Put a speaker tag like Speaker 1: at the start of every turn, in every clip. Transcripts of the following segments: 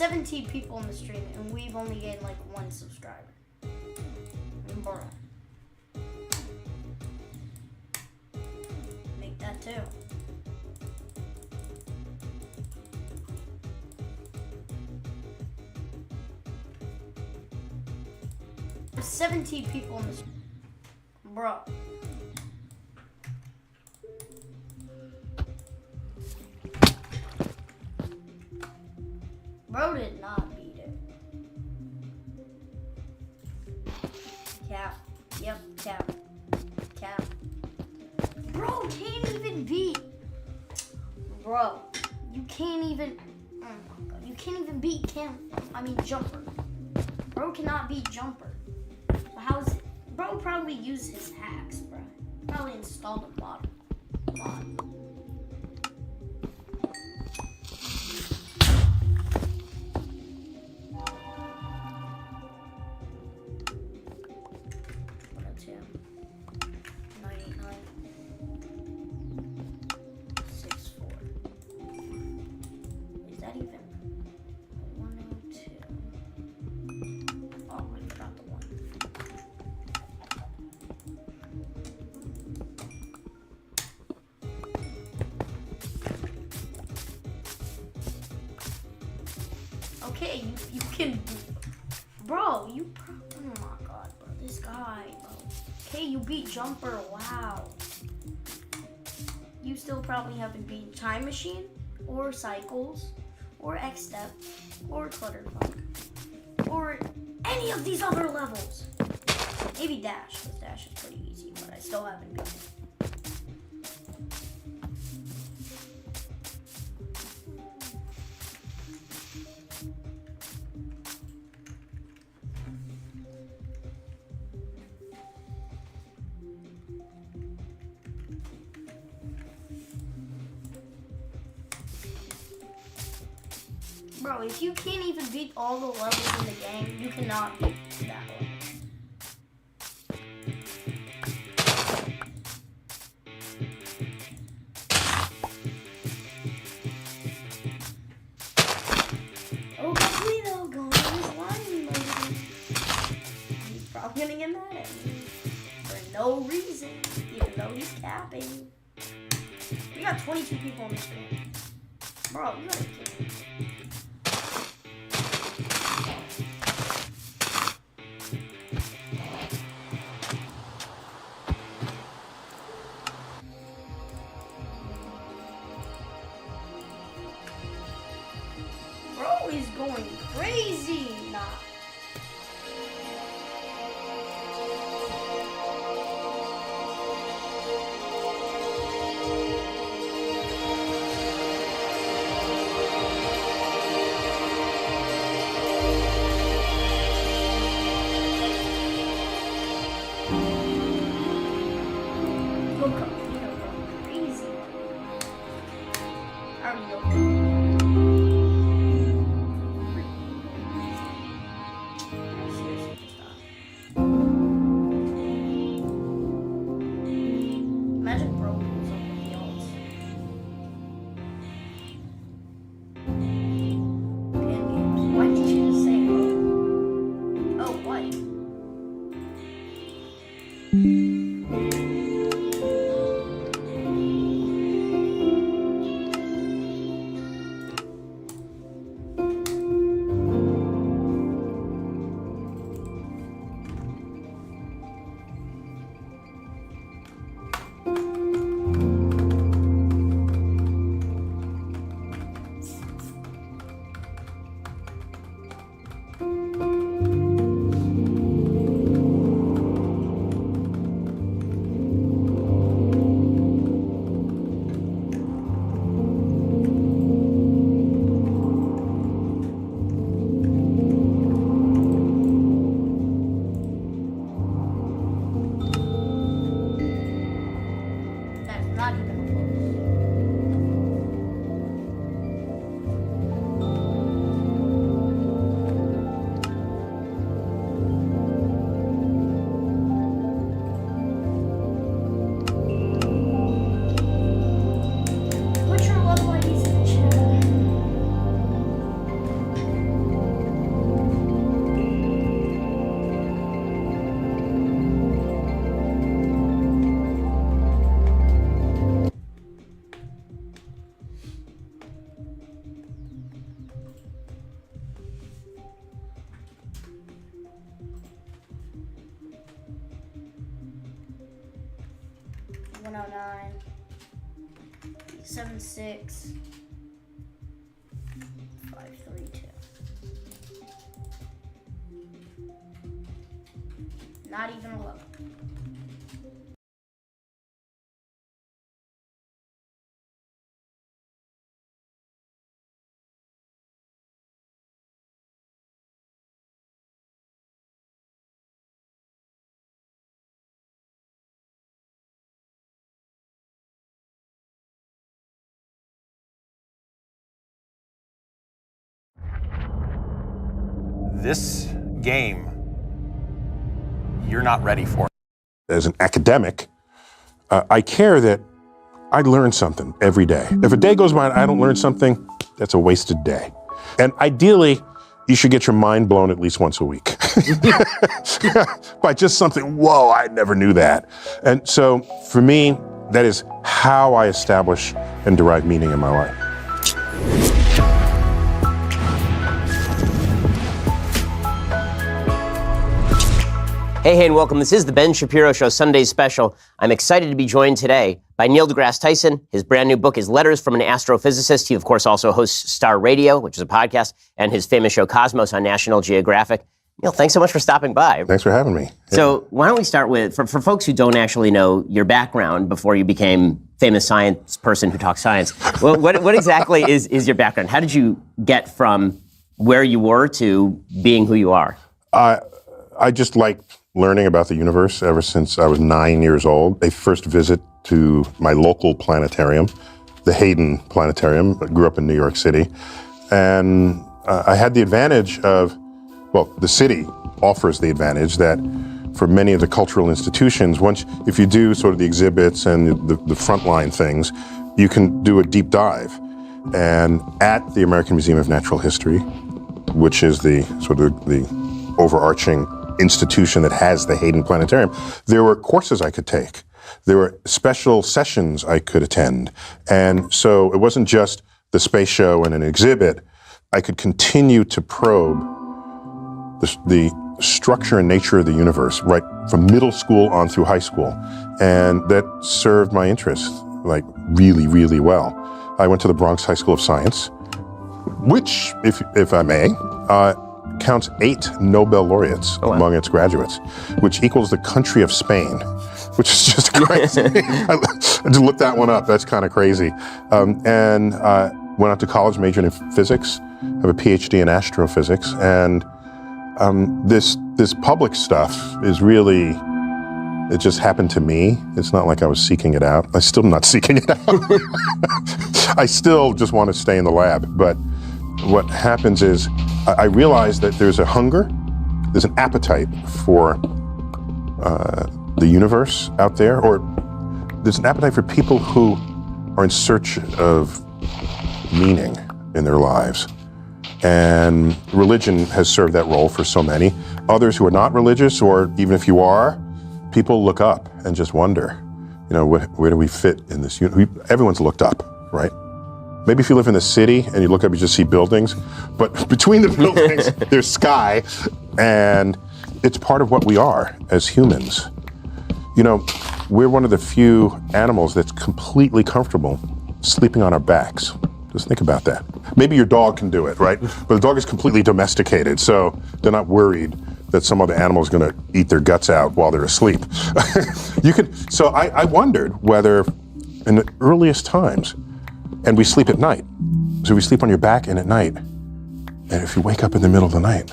Speaker 1: 17 people in the stream, and we've only gained like 1 subscriber. Bro. Make that too. There's 17 people in the stream. Bro. Bro did not beat it. Cap. Yep, cap. Cap. Bro can't even beat. Bro, you can't even. Oh my god, you can't even beat Jumper. Bro cannot beat Jumper. So how's it? Bro probably used his hacks, bro. Probably installed a mod. Okay, you can, bro, oh my god, bro, this guy, bro. Okay, you beat Jumper, wow. You still probably haven't beat Time Machine, or Cycles, or X-Step, or Clutterfuck, or any of these other levels. Maybe Dash, because Dash is pretty easy, but I still haven't beat it. Bro, if you can't even beat all the levels in the game, you cannot beat that level. Oh, Capuito going to his line mode. He's probably gonna get mad at me for no reason, even though he's capping. We got 22 people on the screen. Bro, you gotta kill me. Bro is going crazy. Nah. 709, 76, 532. Not even 11.
Speaker 2: This game, you're not ready for.
Speaker 3: As an academic, I care that I learn something every day. If a day goes by and I don't learn something, that's a wasted day. And ideally, you should get your mind blown at least once a week by just something, whoa, I never knew that. And so for me, that is how I establish and derive meaning in my life.
Speaker 4: Hey, and welcome. This is the Ben Shapiro Show Sunday special. I'm excited to be joined today by Neil deGrasse Tyson. His brand new book is Letters from an Astrophysicist. He, of course, also hosts Star Radio, which is a podcast, and his famous show Cosmos on National Geographic. Neil, thanks so much for stopping by.
Speaker 3: Thanks for having me.
Speaker 4: So why don't we start with, for folks who don't actually know your background before you became famous science person who talks science, well, what exactly is your background? How did you get from where you were to being who you are?
Speaker 3: I just liked learning about the universe ever since I was 9 years old. A first visit to my local planetarium, the Hayden Planetarium. I grew up in New York City. And I had the advantage of, well, the city offers the advantage that for many of the cultural institutions, if you do sort of the exhibits and the frontline things, you can do a deep dive. And at the American Museum of Natural History, which is the sort of the overarching institution that has the Hayden Planetarium, there were courses I could take. There were special sessions I could attend. And so it wasn't just the space show and an exhibit. I could continue to probe the structure and nature of the universe, right from middle school on through high school. And that served my interest, like, really, really well. I went to the Bronx High School of Science, which, if I may, counts 8 Nobel laureates among its graduates, which equals the country of Spain, which is just crazy. I just looked that one up. That's kind of crazy. And went out to college, majored in physics, have a PhD in astrophysics, and this public stuff is really, it just happened to me. It's not like I was seeking it out. I'm still not seeking it out. I still just want to stay in the lab, but what happens is I realize that there's a hunger, there's an appetite for the universe out there, or there's an appetite for people who are in search of meaning in their lives. And religion has served that role for so many. Others who are not religious, or even if you are, people look up and just wonder, you know, where do we fit in this universe? Everyone's looked up, right? Maybe if you live in the city and you look up, you just see buildings, but between the buildings, there's sky, and it's part of what we are as humans. You know, we're one of the few animals that's completely comfortable sleeping on our backs. Just think about that. Maybe your dog can do it, right? But the dog is completely domesticated, so they're not worried that some other animal is gonna eat their guts out while they're asleep. So I wondered whether in the earliest times, and we sleep at night. So we sleep on your back and at night. And if you wake up in the middle of the night,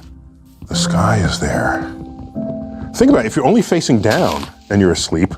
Speaker 3: the sky is there. Think about it, if you're only facing down and you're asleep,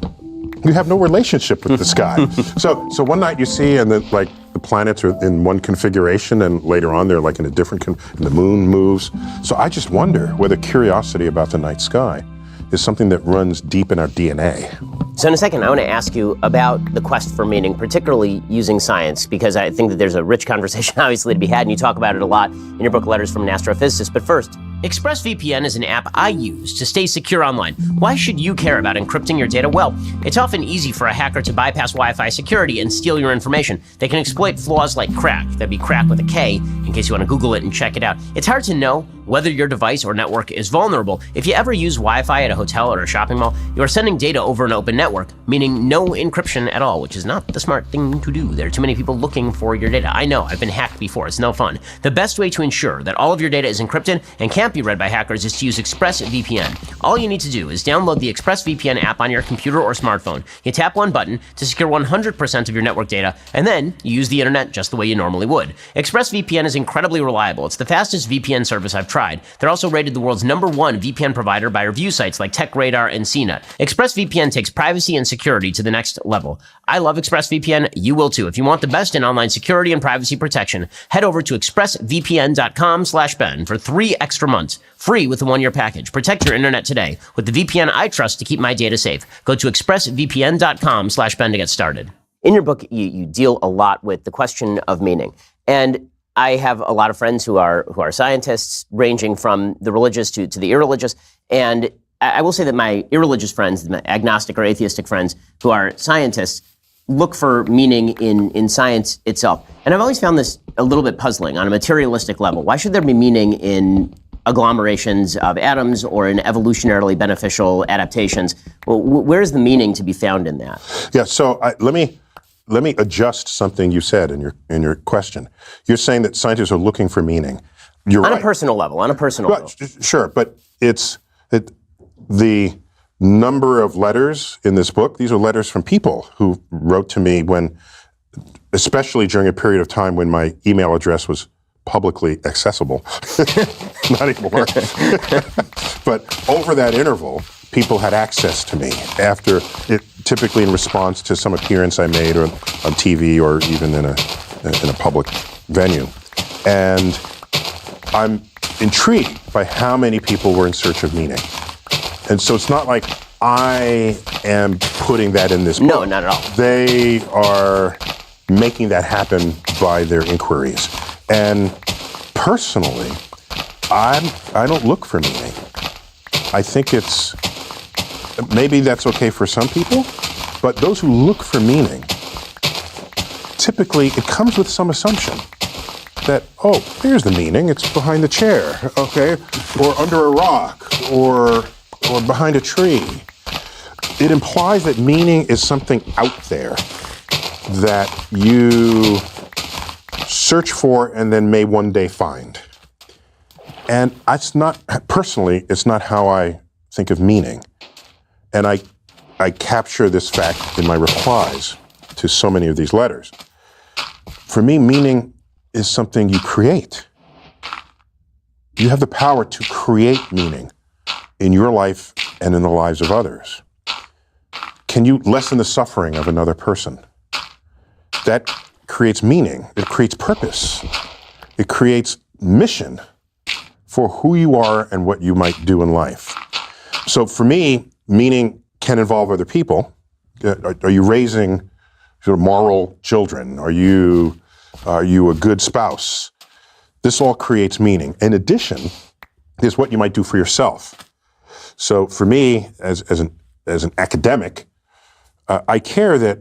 Speaker 3: you have no relationship with the sky. So one night you see, and then like the planets are in one configuration, and later on they're like in a different, and the moon moves. So I just wonder whether curiosity about the night sky is something that runs deep in our DNA.
Speaker 4: So in a second, I want to ask you about the quest for meaning, particularly using science, because I think that there's a rich conversation obviously to be had, and you talk about it a lot in your book, Letters from an Astrophysicist. But first, ExpressVPN is an app I use to stay secure online. Why should you care about encrypting your data? Well, it's often easy for a hacker to bypass Wi-Fi security and steal your information. They can exploit flaws like crack. That'd be crack with a K, in case you want to Google it and check it out. It's hard to know whether your device or network is vulnerable. If you ever use Wi-Fi at a hotel or a shopping mall, you are sending data over an open network, meaning no encryption at all, which is not the smart thing to do. There are too many people looking for your data. I know, I've been hacked before. It's no fun. The best way to ensure that all of your data is encrypted and can't be read by hackers is to use ExpressVPN. All you need to do is download the ExpressVPN app on your computer or smartphone. You tap one button to secure 100% of your network data, and then you use the internet just the way you normally would. ExpressVPN is incredibly reliable. It's the fastest VPN service I've tried. They're also rated the world's #1 VPN provider by review sites like TechRadar and CNET. ExpressVPN takes privacy and security to the next level. I love ExpressVPN. You will too. If you want the best in online security and privacy protection, head over to expressvpn.com/Ben for 3 extra months, free with the 1-year package. Protect your internet today with the VPN I trust to keep my data safe. Go to expressvpn.com/Ben to get started. In your book, you deal a lot with the question of meaning. And I have a lot of friends who are scientists, ranging from the religious to the irreligious. And I will say that my irreligious friends, my agnostic or atheistic friends who are scientists, look for meaning in science itself. And I've always found this a little bit puzzling on a materialistic level. Why should there be meaning in agglomerations of atoms or in evolutionarily beneficial adaptations? Well, where is the meaning to be found in that?
Speaker 3: Yeah, so let me adjust something you said in your question. You're saying that scientists are looking for meaning. You're right.
Speaker 4: On a personal level.
Speaker 3: Sure, but the number of letters in this book, these are letters from people who wrote to me especially during a period of time when my email address was publicly accessible. Not anymore. But over that interval, people had access to me typically in response to some appearance I made or on TV or even in a public venue. And I'm intrigued by how many people were in search of meaning. And so it's not like I am putting that in this book.
Speaker 4: No, not at all.
Speaker 3: They are making that happen by their inquiries. And personally, I don't look for meaning. I think maybe that's okay for some people, but those who look for meaning, typically it comes with some assumption that, oh, there's the meaning, it's behind the chair, okay, or under a rock, or behind a tree. It implies that meaning is something out there that you search for and then may one day find. And it's not how I think of meaning. And I capture this fact in my replies to so many of these letters. For me, meaning is something you create. You have the power to create meaning in your life and in the lives of others. Can you lessen the suffering of another person? That creates meaning. It creates purpose. It creates mission for who you are and what you might do in life. So for me, meaning can involve other people. Are you raising sort of moral children? Are you a good spouse? This all creates meaning. In addition, is what you might do for yourself. So for me, as an academic, I care that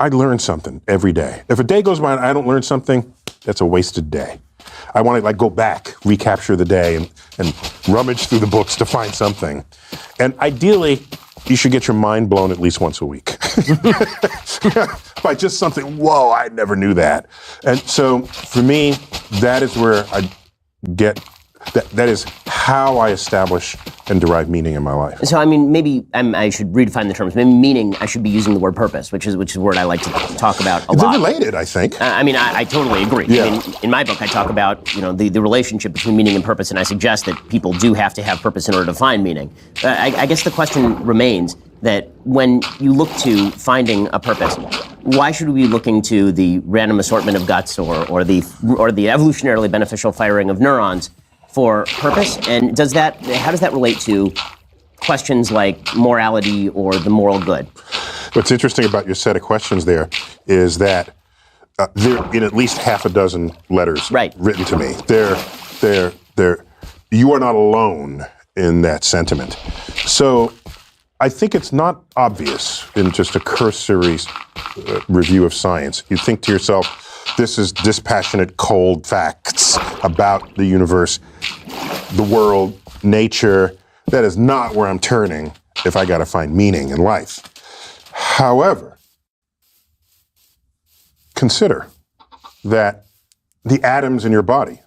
Speaker 3: I learn something every day. If a day goes by and I don't learn something, that's a wasted day. I want to go back, recapture the day, and rummage through the books to find something. And ideally, you should get your mind blown at least once a week by just something. Whoa, I never knew that. And so for me, that is where I get. That is how I establish and derive meaning in my life.
Speaker 4: So, I mean, maybe I should redefine the terms. Maybe meaning, I should be using the word purpose, which is a word I like to talk about a lot.
Speaker 3: They're related, I think.
Speaker 4: I totally agree.
Speaker 3: Yeah.
Speaker 4: I mean, in my book, I talk about the relationship between meaning and purpose, and I suggest that people do have to have purpose in order to find meaning. I guess the question remains that when you look to finding a purpose, why should we be looking to the random assortment of guts or the evolutionarily beneficial firing of neurons for purpose? And how does that relate to questions like morality or the moral good?
Speaker 3: What's interesting about your set of questions there is that they're in at least half a dozen letters written to me. They're you are not alone in that sentiment. So I think it's not obvious in just a cursory review of science. You think to yourself, this is dispassionate, cold facts about the universe, the world, nature. That is not where I'm turning if I got to find meaning in life. However, consider that the atoms in your body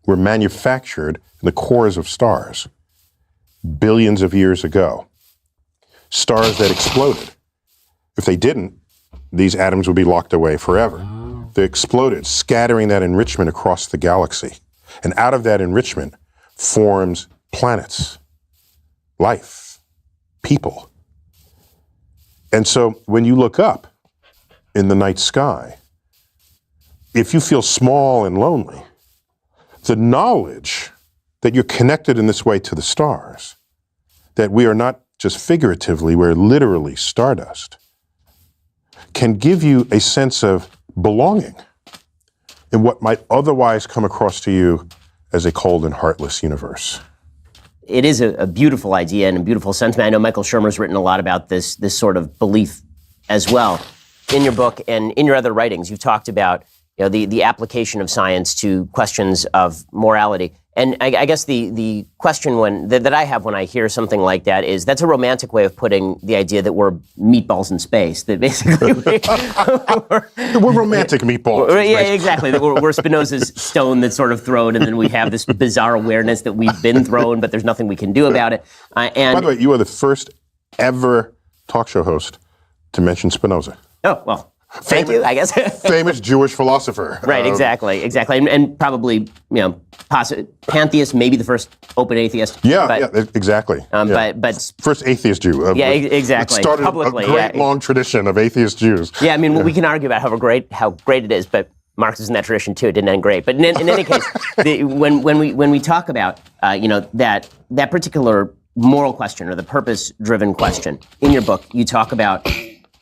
Speaker 3: were manufactured in the cores of stars billions of years ago. Stars that exploded. If they didn't, these atoms would be locked away forever. They exploded, scattering that enrichment across the galaxy. And out of that enrichment forms planets, life, people. And so when you look up in the night sky, if you feel small and lonely, the knowledge that you're connected in this way to the stars, that we are not just figuratively, we're literally stardust, can give you a sense of belonging in what might otherwise come across to you as a cold and heartless universe.
Speaker 4: It is a beautiful idea and a beautiful sentiment. I know Michael Shermer's written a lot about this sort of belief as well. In your book and in your other writings, you've talked about the application of science to questions of morality. And I guess the question that I have when I hear something like that is, that's a romantic way of putting the idea that we're meatballs in space. That basically
Speaker 3: we're romantic meatballs.
Speaker 4: Yeah, exactly. That we're Spinoza's stone that's sort of thrown, and then we have this bizarre awareness that we've been thrown, but there's nothing we can do about it. And
Speaker 3: by the way, you are the first ever talk show host to mention Spinoza.
Speaker 4: Oh, well. Thank you, I guess.
Speaker 3: Famous Jewish philosopher.
Speaker 4: Right, exactly. And probably, pantheist, maybe the first open atheist.
Speaker 3: Yeah, exactly.
Speaker 4: But
Speaker 3: first atheist Jew.
Speaker 4: Exactly.
Speaker 3: It started publicly, a great long tradition of atheist Jews.
Speaker 4: Yeah, I mean, we can argue about how great it is, but Marx is in that tradition too. It didn't end great. But in any case, when we talk about that particular moral question or the purpose-driven question in your book, you talk about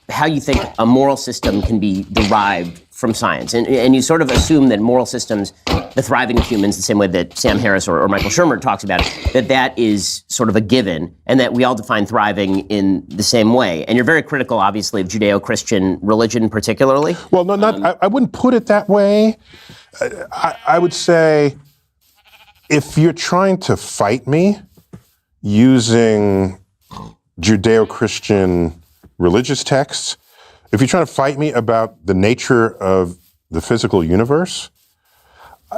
Speaker 4: how you think a moral system can be derived from science. And you sort of assume that moral systems, the thriving of humans, the same way that Sam Harris or Michael Shermer talks about it, that is sort of a given, and that we all define thriving in the same way. And you're very critical, obviously, of Judeo-Christian religion particularly.
Speaker 3: Well, no, I wouldn't put it that way. I would say, if you're trying to fight me using Judeo-Christian religious texts, if you're trying to fight me about the nature of the physical universe,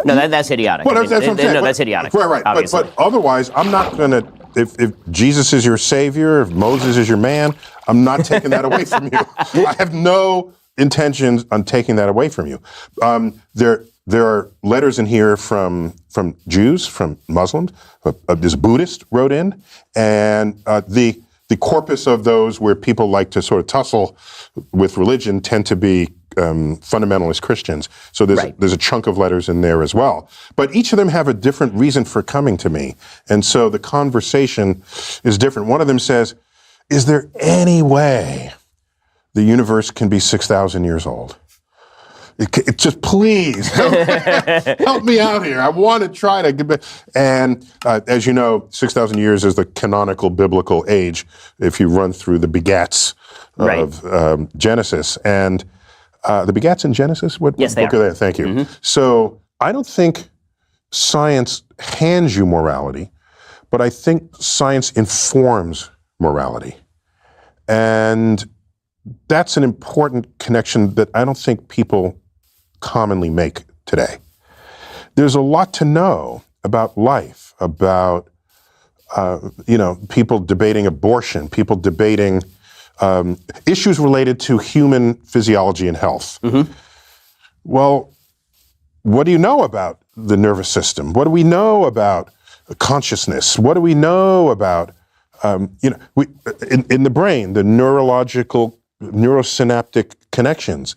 Speaker 4: no, that's idiotic.
Speaker 3: Well, that's what I'm saying.
Speaker 4: No, that's idiotic.
Speaker 3: Right. But otherwise, I'm not going to. If Jesus is your savior, if Moses is your man, I'm not taking that away from you. I have no intentions on taking that away from you. There are letters in here from Jews, from Muslims. This Buddhist wrote in, and the corpus of those where people like to sort of tussle with religion tend to be fundamentalist Christians. So there's a chunk of letters in there as well. But each of them have a different reason for coming to me. And so the conversation is different. One of them says, is there any way the universe can be 6,000 years old? It just please help me out here. I want to try to get back. And as you know, 6,000 years is the canonical biblical age if you run through the begats of Genesis. And the begats in Genesis? What
Speaker 4: yes,
Speaker 3: book are they? Thank you. Mm-hmm. So I don't think science hands you morality, but I think science informs morality. And that's an important connection that I don't think people commonly make today. There's a lot to know about life, about people debating abortion, people debating issues related to human physiology and health. Mm-hmm. Well, what do you know about the nervous system? What do we know about consciousness? What do we know about in the brain, the neurosynaptic connections?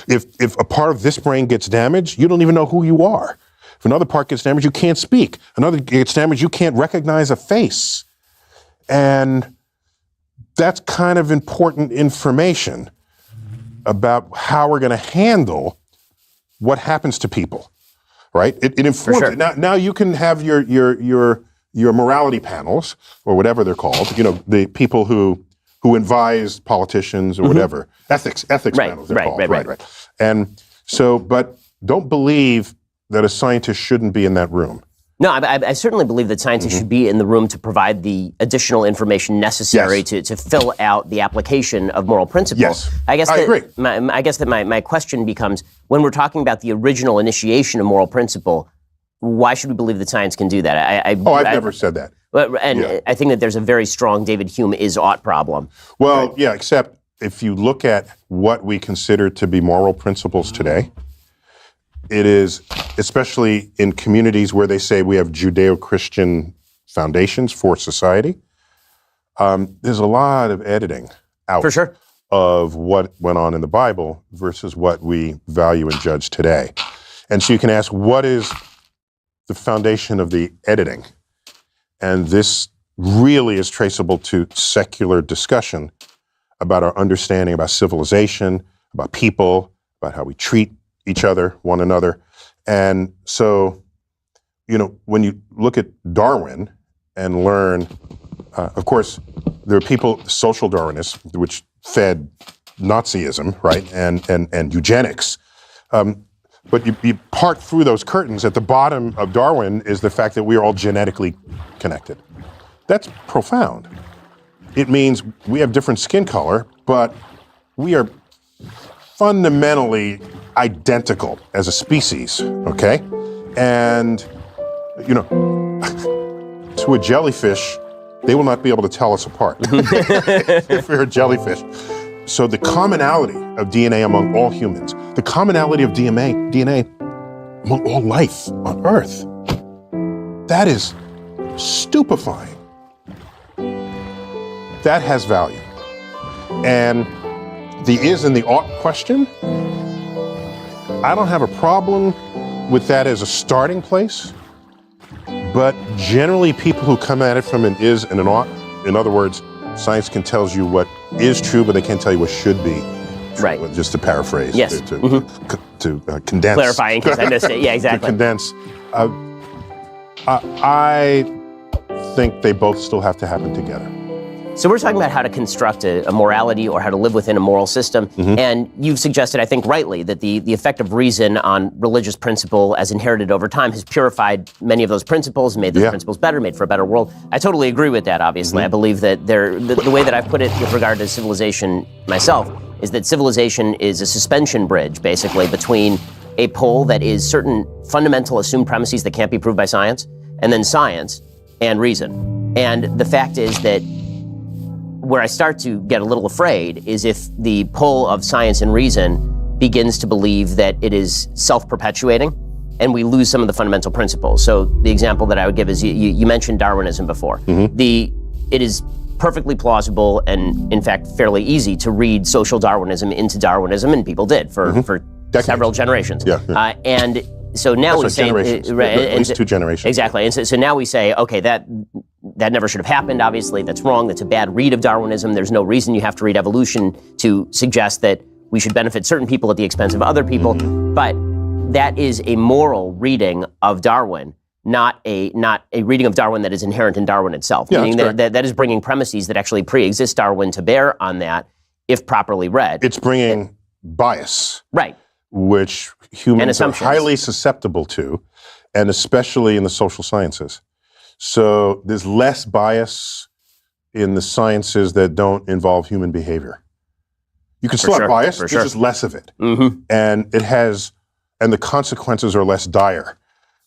Speaker 3: If a part of this brain gets damaged, you don't even know who you are. If another part gets damaged, you can't speak. Another gets damaged, you can't recognize a face. And that's kind of important information about how we're going to handle what happens to people. right? It informs
Speaker 4: sure.
Speaker 3: it. Now you can have your morality panels, or whatever they're called, the people who advise politicians or whatever. Ethics panels, they're called. Right. And so, but don't believe that a scientist shouldn't be in that room.
Speaker 4: No, I certainly believe that scientists should be in the room to provide the additional information necessary to fill out the application of moral principles.
Speaker 3: Yes,
Speaker 4: I
Speaker 3: agree.
Speaker 4: I guess that my question becomes, when we're talking about the original initiation of moral principle, why should we believe that science can do that?
Speaker 3: I've never said that.
Speaker 4: I think that there's a very strong David Hume is ought problem.
Speaker 3: Well, yeah, except if you look at what we consider to be moral principles today, it is, especially in communities where they say we have Judeo-Christian foundations for society, there's a lot of editing out
Speaker 4: For sure.
Speaker 3: of what went on in the Bible versus what we value and judge today. And so you can ask, what is the foundation of the editing? And this really is traceable to secular discussion about our understanding about civilization, about people, about how we treat each other, one another. And so, when you look at Darwin and learn, of course, there are people, social Darwinists, which fed Nazism, right, and eugenics. But you part through those curtains. At the bottom of Darwin is the fact that we are all genetically connected. That's profound. It means we have different skin color, but we are fundamentally identical as a species, okay? And, to a jellyfish, they will not be able to tell us apart if we're a jellyfish. So the commonality of DNA among all humans, the commonality of DNA among all life on Earth, that is stupefying. That has value. And the is and the ought question, I don't have a problem with that as a starting place, but generally people who come at it from an is and an ought, in other words, science can tell you what is true, but they can't tell you what should be.
Speaker 4: Right.
Speaker 3: Just to paraphrase.
Speaker 4: Yes.
Speaker 3: To condense.
Speaker 4: Clarifying, because I missed it. Yeah, exactly.
Speaker 3: To condense. I think they both still have to happen together.
Speaker 4: So we're talking about how to construct a morality or how to live within a moral system. And you've suggested, I think rightly, that the effect of reason on religious principle as inherited over time has purified many of those principles, made those principles better, made for a better world. I totally agree with that, obviously. I believe that the way that I've put it with regard to civilization myself is that civilization is a suspension bridge, basically, between a pole that is certain fundamental assumed premises that can't be proved by science, and then science and reason. And the fact is that where I start to get a little afraid is if the pole of science and reason begins to believe that it is self-perpetuating and we lose some of the fundamental principles. So the example that I would give is you mentioned Darwinism before. It is perfectly plausible and in fact fairly easy to read social Darwinism into Darwinism, and people did for several generations. And so now we say,
Speaker 3: generations. At least 2 generations.
Speaker 4: Exactly. And so now we say, okay, that never should have happened, obviously. That's wrong. That's a bad read of Darwinism. There's no reason you have to read evolution to suggest that we should benefit certain people at the expense of other people. But that is a moral reading of Darwin, not a reading of Darwin that is inherent in Darwin itself. Meaning that is bringing premises that actually pre-exist Darwin to bear on that, if properly read.
Speaker 3: It's bringing bias.
Speaker 4: Right.
Speaker 3: Which humans are highly susceptible to, and especially in the social sciences. So there's less bias in the sciences that don't involve human behavior. You can still have bias, there's just less of it. And the consequences are less dire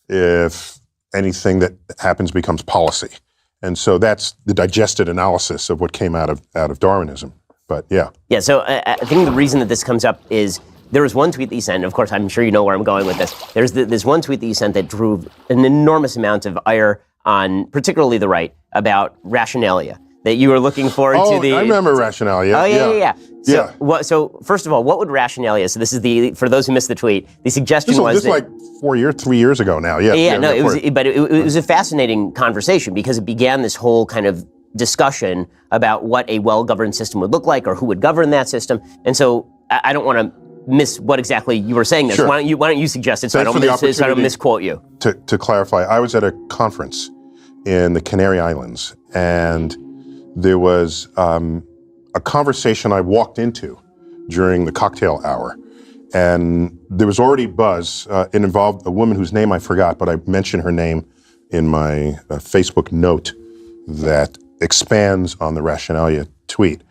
Speaker 3: if anything that happens becomes policy. And so that's the digested analysis of what came out of Darwinism. But yeah. Yeah,
Speaker 4: so I think the reason that this comes up is there was one tweet that you sent, of course, I'm sure you know where I'm going with this. There's this one tweet that you sent that drew an enormous amount of ire on particularly the right about rationalia, that you were looking forward to the...
Speaker 3: I remember rationalia.
Speaker 4: Oh, So first of all, what would rationalia... So this is for those who missed the tweet, the suggestion was
Speaker 3: this like 3 years ago now.
Speaker 4: It was a fascinating conversation because it began this whole kind of discussion about what a well-governed system would look like or who would govern that system. And so I don't want to miss what exactly you were saying. This.
Speaker 3: Sure.
Speaker 4: Why don't you suggest it so I
Speaker 3: Thanks
Speaker 4: don't
Speaker 3: for the
Speaker 4: so I don't
Speaker 3: opportunity.
Speaker 4: misquote you?
Speaker 3: To clarify, I was at a conference in the Canary Islands, and there was a conversation I walked into during the cocktail hour, and there was already buzz. It involved a woman whose name I forgot, but I mentioned her name in my Facebook note that expands on the Rationalia tweet.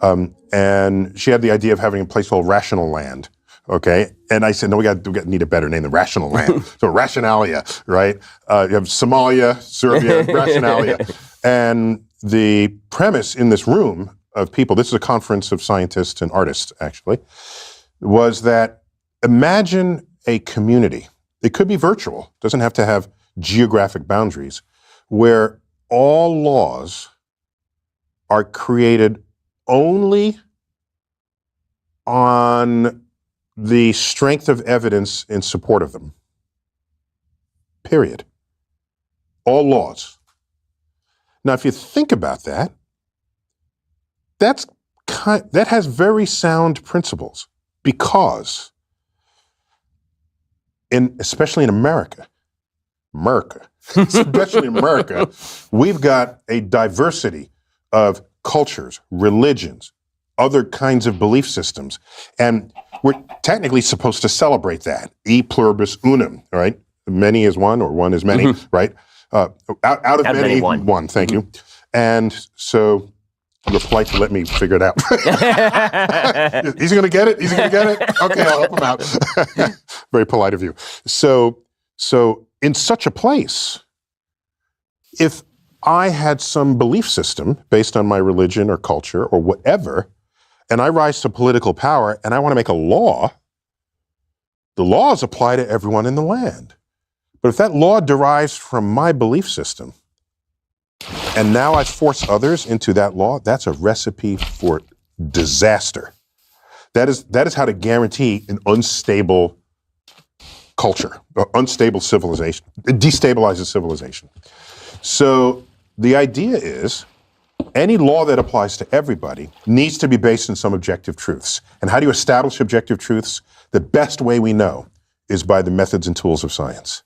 Speaker 3: And she had the idea of having a place called Rational Land. Okay, and I said, no, we need a better name than Rational Land. So Rationalia, right? You have Somalia, Serbia, Rationalia. And the premise in this room of people, this is a conference of scientists and artists, actually, was that imagine a community. It could be virtual, doesn't have to have geographic boundaries, where all laws are created only on the strength of evidence in support of them. Period. All laws. Now, if you think about that, that has very sound principles, because especially in America, especially in America, we've got a diversity of cultures, religions, other kinds of belief systems. And we're technically supposed to celebrate that. E pluribus unum, right? Many is one, or one is many, right? Out of many, one. Thank you. And so you're polite to let me figure it out. He's going to get it? He's going to get it? Okay, I'll help him out. Very polite of you. So in such a place, if I had some belief system based on my religion or culture or whatever, and I rise to political power and I want to make a law, the laws apply to everyone in the land. But if that law derives from my belief system, and now I force others into that law, that's a recipe for disaster. That is how to guarantee an unstable culture, unstable civilization. It destabilizes civilization. So the idea is, any law that applies to everybody needs to be based on some objective truths. And how do you establish objective truths? The best way we know is by the methods and tools of science.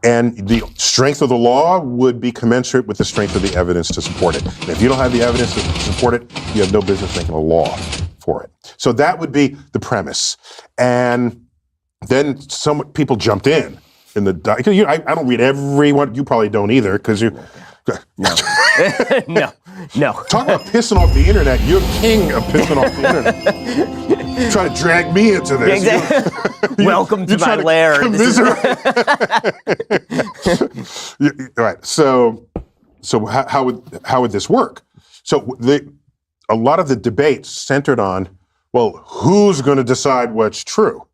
Speaker 3: And the strength of the law would be commensurate with the strength of the evidence to support it. And if you don't have the evidence to support it, you have no business making a law for it. So that would be the premise. And then some people jumped in the. I don't read every one. You probably don't either, because you.
Speaker 4: No. No.
Speaker 3: Talk about pissing off the internet. You're king of pissing off the internet. Trying to drag me into this.
Speaker 4: Exactly. Welcome to my lair.
Speaker 3: All right. So how would this work? So a lot of the debates centered on, well, who's going to decide what's true?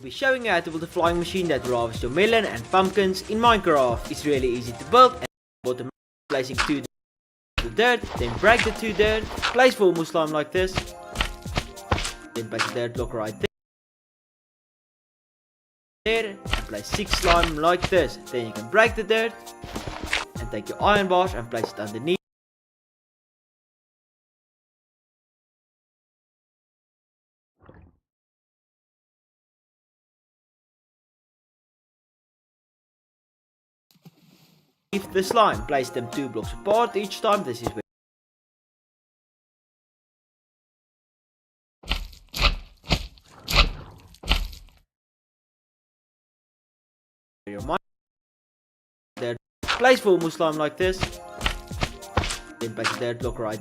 Speaker 5: We'll be showing you how to build a flying machine that harvests your melon and pumpkins in Minecraft. It's really easy to build, and bottom placing 2 the dirt, then break the 2 dirt, place 4 more slime like this, then place the dirt block right there, and place 6 slime like this. Then you can break the dirt and take your iron bars and place it underneath. The slime, place them 2 blocks apart each time. This is where your mine. There, place 4 more slime like this. Then place the dirt block right.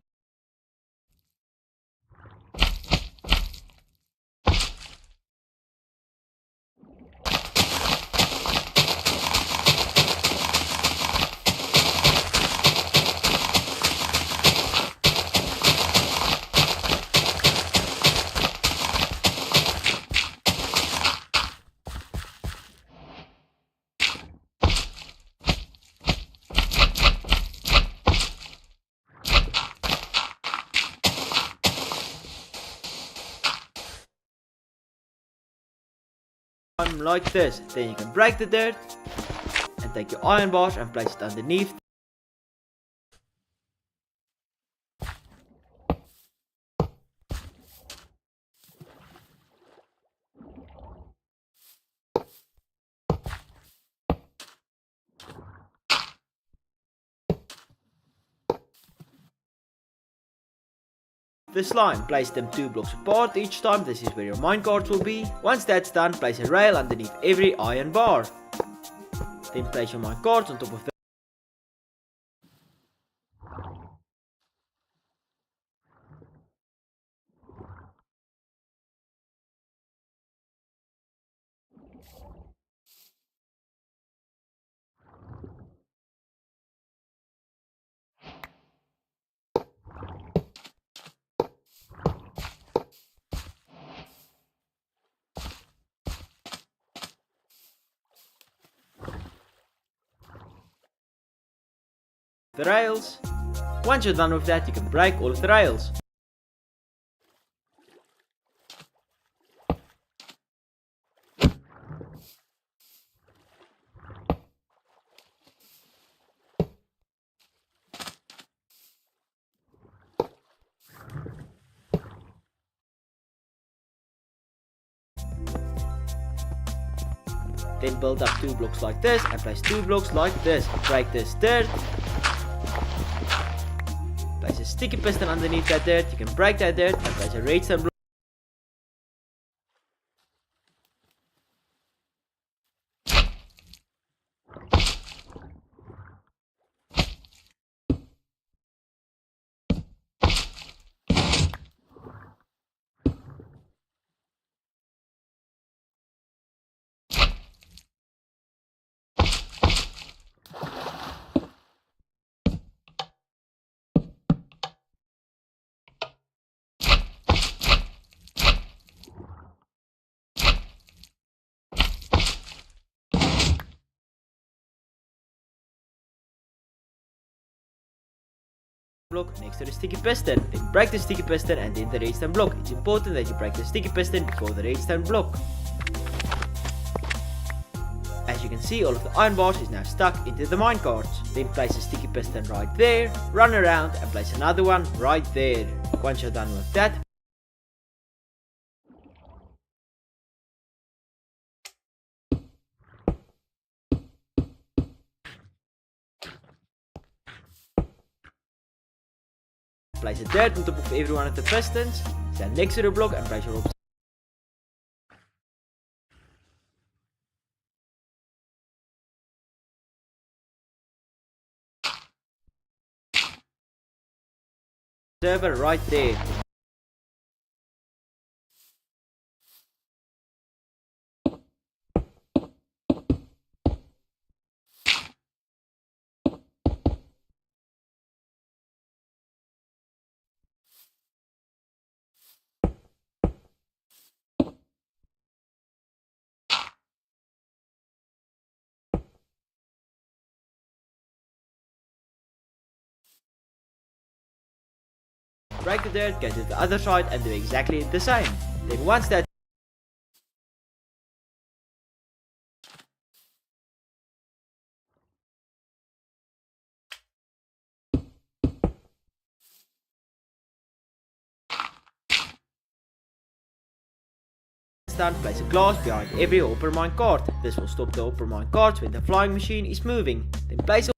Speaker 5: bottom like this. Then you can break the dirt and take your iron bars and place it underneath. The slime, place them 2 blocks apart each time. This is where your minecarts will be. Once that's done, place a rail underneath every iron bar. Then place your minecarts on top of the rails. Once you're done with that, you can break all of the rails. Then build up 2 blocks like this and place 2 blocks like this. Break this dirt. Place a sticky piston underneath that dirt. You can break that dirt and place a redstone block. Block next to the sticky piston. Then break the sticky piston and then the redstone block. It's important that you break the sticky piston before the redstone block. As you can see, all of the iron bars is now stuck into the minecarts. Then place a sticky piston right there, run around and place another one right there. Once you're done with that, place a dirt on top of every one of the pistons, stand next to the block and place your observer right there. Break the dirt, go to the other side and do exactly the same. Then once that is done, place a glass behind every hopper minecart. This will stop the hopper minecarts when the flying machine is moving. Then place a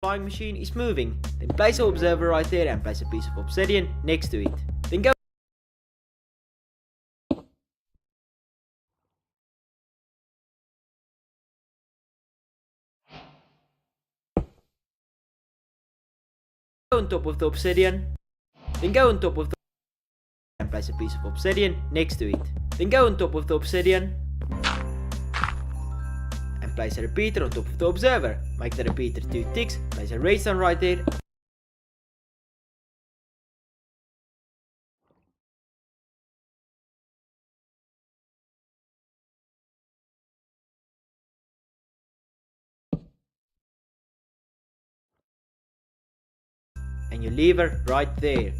Speaker 5: flying machine is moving. Then place an observer right there and place a piece of obsidian next to it. Then go Go on top of the obsidian. Then go on top of the and place a piece of obsidian next to it. Then go on top of the obsidian and place a repeater on top of the observer. Make the repeater 2 ticks, place a redstone right there. And your lever right there.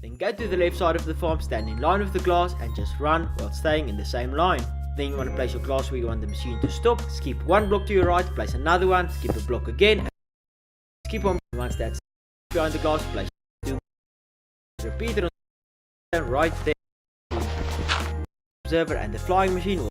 Speaker 5: Then go to the left side of the farm, stand in line with the glass and just run while staying in the same line. Then you want to place your glass where you want the machine to stop. Skip one block to your right, place another one, skip a block again, and skip on. Once that's behind the glass, place 2. Repeat it on right there. Observer and the flying machine will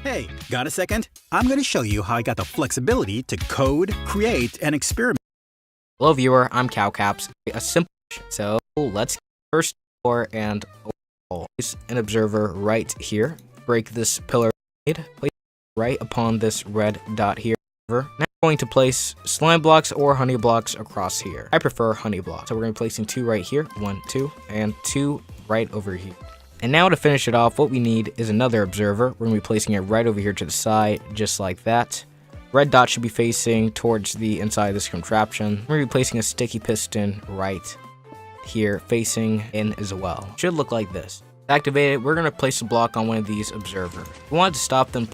Speaker 6: Hey, got a second? I'm going to show you how I got the flexibility to code, create, and experiment.
Speaker 7: Hello viewer, I'm CowCaps. A simple mission. So let's get first door and place an observer right here. Break this pillar, place it right upon this red dot here. Now we're going to place slime blocks or honey blocks across here. I prefer honey blocks. So we're going to be placing 2 right here, 1, 2, and 2 right over here. And now to finish it off, what we need is another observer. We're going to be placing it right over here to the side, just like that. Red dot should be facing towards the inside of this contraption. We're going to be placing a sticky piston right here, facing in as well. Should look like this. To activate it, we're going to place a block on one of these observers. We want to stop them.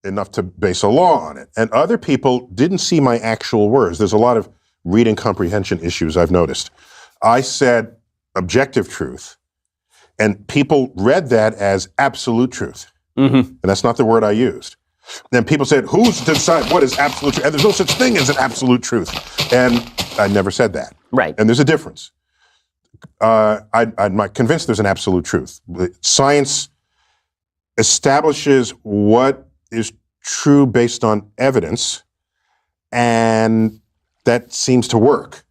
Speaker 3: Enough to base a law on it. And other people didn't see my actual words. There's a lot of reading comprehension issues I've noticed. I said objective truth, and people read that as absolute truth. And that's not the word I used. Then people said, who's to decide what is absolute truth? And there's no such thing as an absolute truth. And I never said that.
Speaker 4: Right.
Speaker 3: And there's a difference. I'm not convinced there's an absolute truth. Science establishes what is true based on evidence, and that seems to work.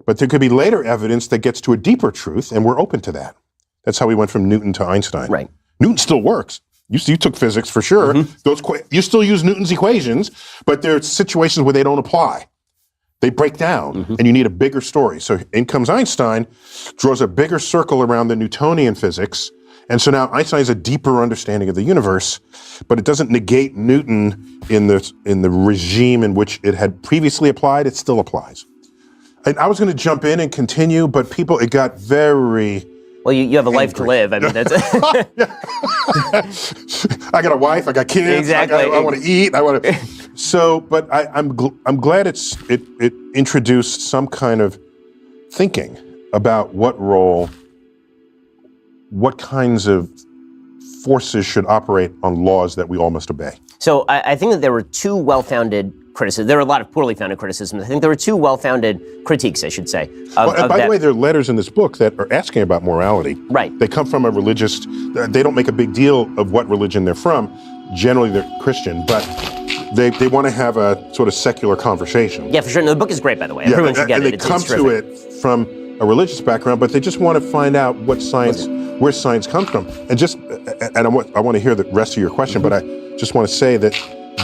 Speaker 3: But there could be later evidence that gets to a deeper truth, and we're open to that. That's how we went from Newton to Einstein.
Speaker 4: Right.
Speaker 3: Newton still works. You took physics for sure. You still use Newton's equations, but there are situations where they don't apply. They break down, and you need a bigger story. So in comes Einstein, draws a bigger circle around the Newtonian physics, and so now Einstein has a deeper understanding of the universe, but it doesn't negate Newton in the regime in which it had previously applied. It still applies. And I was going to jump in and continue, but it got very...
Speaker 4: Well, you have a life to live. I mean, that's...
Speaker 3: I got a wife, I got kids,
Speaker 4: Exactly.
Speaker 3: I want to eat, So, but I'm glad it introduced some kind of thinking about what role, what kinds of forces should operate on laws that we all must obey.
Speaker 4: So I think that there were two well-founded criticisms. There were a lot of poorly founded criticisms. I think there were two well-founded critiques, I should say.
Speaker 3: And by the way, there are letters in this book that are asking about morality.
Speaker 4: Right.
Speaker 3: They come from a religious, they don't make a big deal of what religion they're from. Generally, they're Christian, but they want to have a sort of secular conversation.
Speaker 4: Yeah, for sure. No, the book is great, by the way.
Speaker 3: Yeah,
Speaker 4: Everyone should get
Speaker 3: and
Speaker 4: it.
Speaker 3: they
Speaker 4: It's
Speaker 3: come to it from a religious background, but they just want to find out what science, where science comes from. And I want to hear the rest of your question, but I just want to say that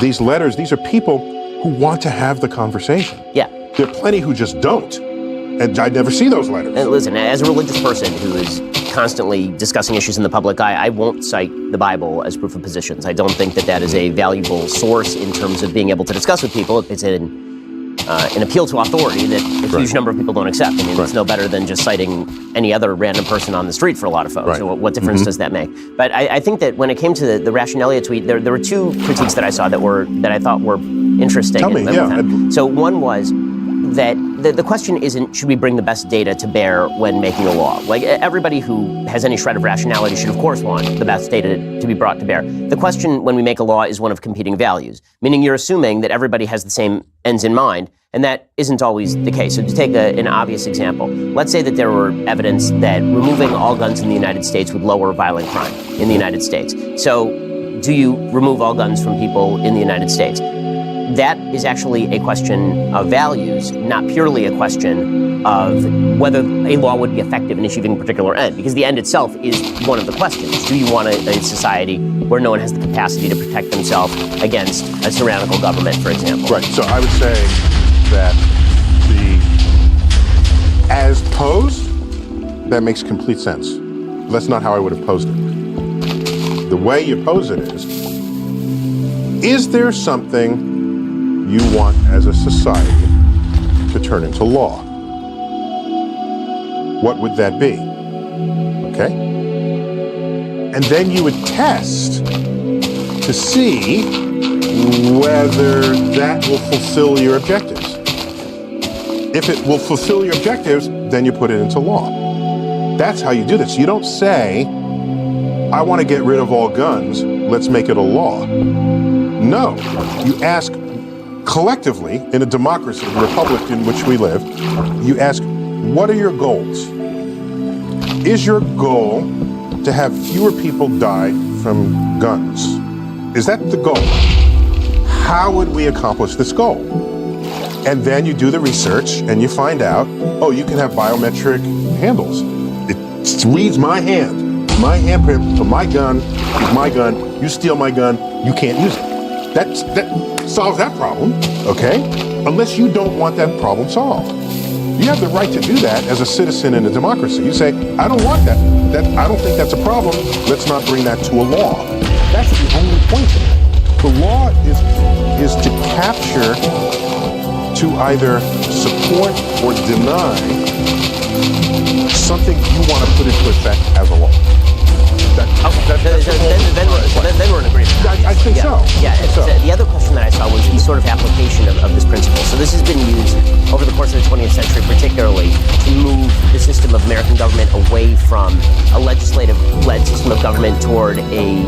Speaker 3: these letters, these are people who want to have the conversation.
Speaker 4: Yeah.
Speaker 3: There are plenty who just don't. And I never see those letters.
Speaker 4: And listen, as a religious person who is constantly discussing issues in the public eye, I won't cite the Bible as proof of positions. I don't think that is a valuable source in terms of being able to discuss with people. It's an appeal to authority that a huge number of people don't accept. I mean, it's no better than just citing any other random person on the street for a lot of folks.
Speaker 3: Right.
Speaker 4: So what difference does that make? But I think that when it came to the Rationalia tweet, there were two critiques that I saw that I thought were interesting.
Speaker 3: Tell me, yeah.
Speaker 4: So one was that the question isn't, should we bring the best data to bear when making a law? Like, everybody who has any shred of rationality should, of course, want the best data to be brought to bear. The question when we make a law is one of competing values, meaning you're assuming that everybody has the same ends in mind, and that isn't always the case. So to take an obvious example, let's say that there were evidence that removing all guns in the United States would lower violent crime in the United States. So do you remove all guns from people in the United States? That is actually a question of values, not purely a question of whether a law would be effective in achieving a particular end, because the end itself is one of the questions. Do you want a society where no one has the capacity to protect themselves against a tyrannical government, for example?
Speaker 3: Right, so I would say that as posed, that makes complete sense. That's not how I would have posed it. The way you pose it is there something you want as a society to turn into law? What would that be? Okay? And then you would test to see whether that will fulfill your objectives. If it will fulfill your objectives, then you put it into law. That's how you do this. You don't say, I want to get rid of all guns, let's make it a law. No, you ask collectively, in a democracy, the republic in which we live, you ask, what are your goals? Is your goal to have fewer people die from guns? Is that the goal? How would we accomplish this goal? And then you do the research and you find out, oh, you can have biometric handles. It reads my hand. My handprint for my gun is my gun. You steal my gun, you can't use it. That solves that problem, okay? Unless you don't want that problem solved. You have the right to do that as a citizen in a democracy. You say, I don't want that. I don't think that's a problem. Let's not bring that to a law. That's the only point of it. The law is to capture, to either support or deny something you want to put into effect as a law. Then
Speaker 4: we're in agreement.
Speaker 3: I think so.
Speaker 4: Yeah. The other question that I saw was the sort of application of this principle. So this has been used over the course of the 20th century, particularly to move the system of American government away from a legislative-led system of government toward a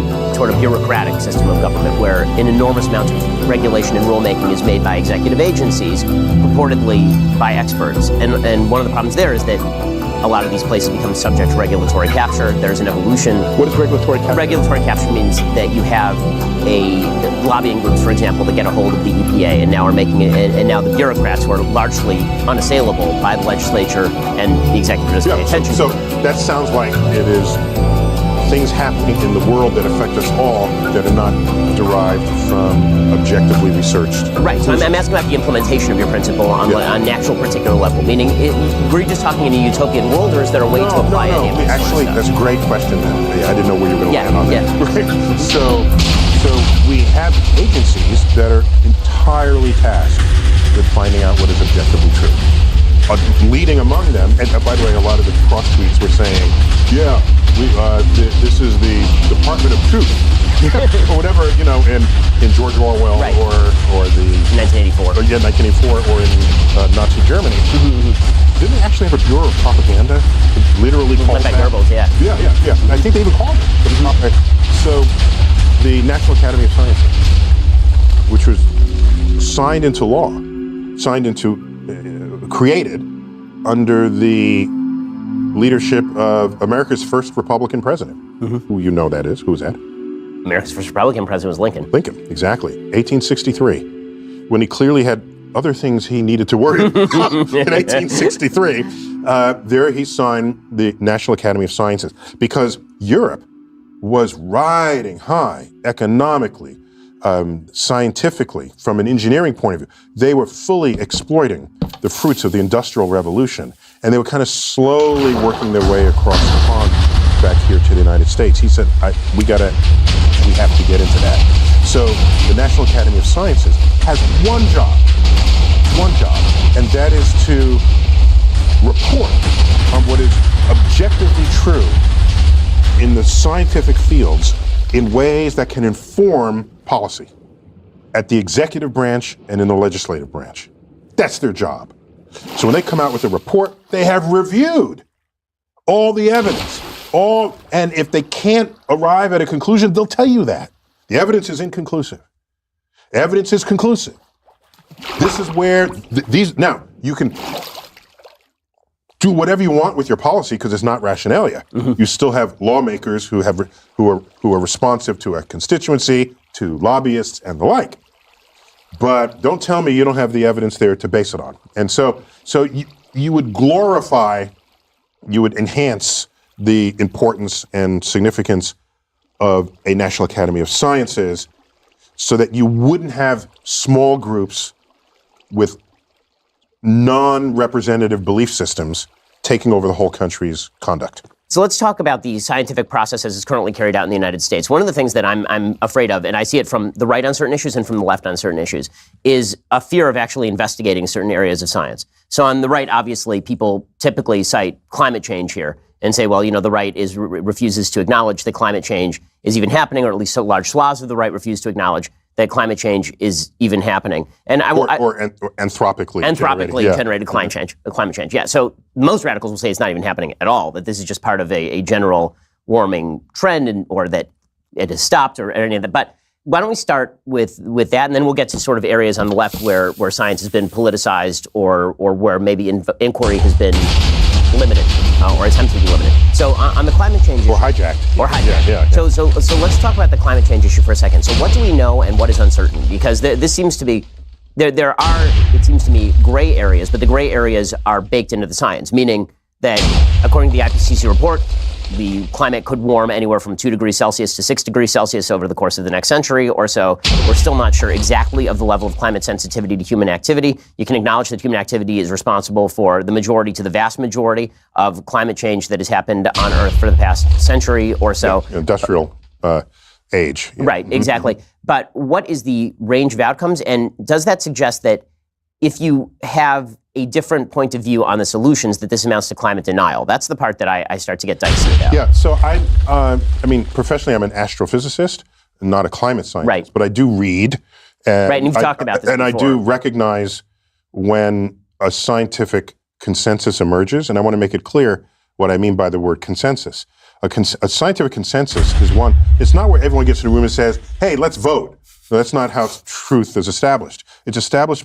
Speaker 4: bureaucratic system of government, where an enormous amount of regulation and rulemaking is made by executive agencies, purportedly by experts. And one of the problems there is that a lot of these places become subject to regulatory capture. There's an evolution.
Speaker 3: What is regulatory capture?
Speaker 4: Regulatory capture means that you have lobbying groups, for example, that get a hold of the EPA and now are making it, and now the bureaucrats who are largely unassailable by the legislature and the executive doesn't pay attention.
Speaker 3: So that sounds like it is things happening in the world that affect us all that are not derived from objectively researched.
Speaker 4: Right. So I'm asking about the implementation of your principle on an actual particular level. Meaning, were you just talking in a utopian world, or is there a way to apply any of this?
Speaker 3: Actually, that's a great question. I didn't know where you were going to land on that. Right. So we have agencies that are entirely tasked with finding out what is objectively true. Leading among them, and by the way, a lot of the cross tweets were saying, yeah, this is the Department of Truth, or whatever, in George Orwell,
Speaker 4: right,
Speaker 3: or the
Speaker 4: 1984,
Speaker 3: 1984, or in Nazi Germany. Didn't they actually have a Bureau of Propaganda? Literally called
Speaker 4: by Goebbels, yeah.
Speaker 3: Yeah. I think they even called it. So, the National Academy of Sciences, which was signed into law, created under the leadership of America's first Republican president. Who you know that is. Who is that?
Speaker 4: America's first Republican president was Lincoln.
Speaker 3: Lincoln, exactly. 1863. When he clearly had other things he needed to worry about in 1863, there he signed the National Academy of Sciences, because Europe was riding high economically, scientifically, from an engineering point of view. They were fully exploiting the fruits of the Industrial Revolution, and they were kind of slowly working their way across the pond back here to the United States. He said, we have to get into that. So the National Academy of Sciences has one job, and that is to report on what is objectively true in the scientific fields in ways that can inform policy at the executive branch and in the legislative branch. That's their job. So when they come out with a report, they have reviewed all the evidence, and if they can't arrive at a conclusion, they'll tell you that. The evidence is inconclusive. Evidence is conclusive. This is where now you can do whatever you want with your policy because it's not rationalia. You still have lawmakers who are responsive to a constituency, to lobbyists and the like. But don't tell me you don't have the evidence there to base it on. And so you would glorify, you would enhance the importance and significance of a National Academy of Sciences so that you wouldn't have small groups with non-representative belief systems taking over the whole country's conduct.
Speaker 4: So let's talk about the scientific process as it's currently carried out in the United States. One of the things that I'm afraid of, and I see it from the right on certain issues and from the left on certain issues, is a fear of actually investigating certain areas of science. So on the right, obviously, people typically cite climate change here and say, well, the right refuses to acknowledge that climate change is even happening, or at least so large swaths of the right refuse to acknowledge that climate change is even happening. And
Speaker 3: or anthropically
Speaker 4: generated climate change. Yeah. So most radicals will say it's not even happening at all, that this is just part of a general warming trend, or that it has stopped, or any of that. But why don't we start with that, and then we'll get to sort of areas on the left where science has been politicized, or where maybe inquiry has been limited, or attempted to be limited. So on the climate change issue,
Speaker 3: or hijacked. Yeah.
Speaker 4: So let's talk about the climate change issue for a second. So what do we know and what is uncertain? Because this seems to be, there are, it seems to me, gray areas, but the gray areas are baked into the science, meaning that according to the IPCC report, the climate could warm anywhere from 2 degrees Celsius to 6 degrees Celsius over the course of the next century or so. We're still not sure exactly of the level of climate sensitivity to human activity. You can acknowledge that human activity is responsible for the majority to the vast majority of climate change that has happened on Earth for the past century or so.
Speaker 3: Industrial age. Yeah.
Speaker 4: Right, exactly. But what is the range of outcomes? And does that suggest that if you have a different point of view on the solutions, that this amounts to climate denial? That's the part that I start to get dicey about.
Speaker 3: Yeah, so I mean, professionally, I'm an astrophysicist, not a climate scientist,
Speaker 4: right.
Speaker 3: But I do read.
Speaker 4: Right, and you've talked about this
Speaker 3: and
Speaker 4: before.
Speaker 3: I do recognize when a scientific consensus emerges, and I want to make it clear what I mean by the word consensus. A scientific consensus is one, it's not where everyone gets in a room and says, hey, let's vote. That's not how truth is established. It's established by